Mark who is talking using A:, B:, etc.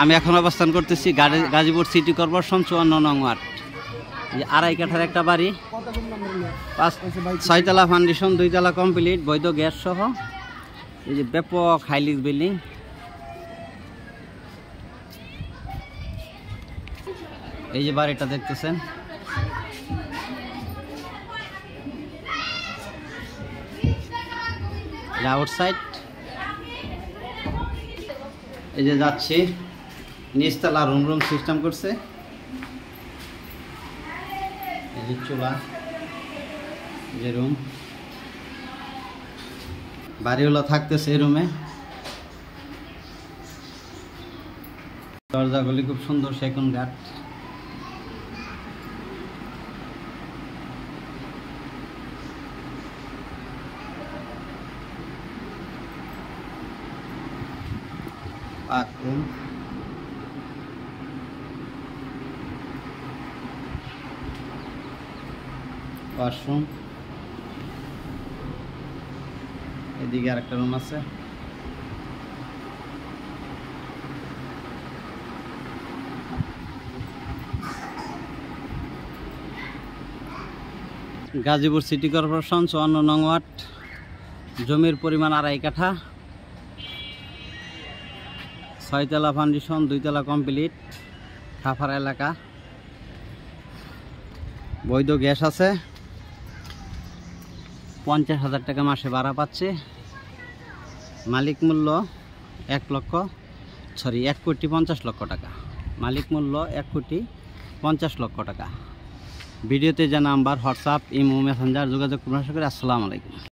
A: আমি এখন অবস্থান করতেছি গাজীপুর সিটি কর্পোরেশন 54 নং ওয়ার্ড। এই আড়াই কাঠার একটা বাড়ি, 6 তলা ফাউন্ডেশন, 2 তলা কমপ্লিট, বৈধ গ্যাস সহ। এই যে ব্যাপক হাইলিক বিল্ডিং। এই যে বাড়িটা দেখতেছেন, আউটসাইড। এই যে যাচ্ছি, নিচতলা রুম সিস্টেম করছে। এই যে চুলা, যে রুম, বাড়িওয়ালা থাকতেছে এই রুমে। দরজাগুলি খুব সুন্দর, সেগুন কাঠ। বাথরুম, ওয়াশরুম, এদিকে আরেকটা রুম আছে। গাজীপুর সিটি কর্পোরেশন 54 নং ওয়ার্ড। জমির পরিমাণ আড়াই কাঠা, 6 তলা ফাউন্ডেশন, 2 তলা কমপ্লিট, খাফার এলাকা। বৈধ গ্যাস আছে, 50,000 টাকা মাসে ভাড়া পাচ্ছে। মালিক মূল্য 1,50,00,000 টাকা। মালিক মূল্য 1,50,00,000 টাকা। ভিডিওতে যে নাম্বার, হোয়াটসঅ্যাপ, ইমো, মেসেঞ্জার যোগাযোগ করুন। আশা করি। আসসালামু আলাইকুম।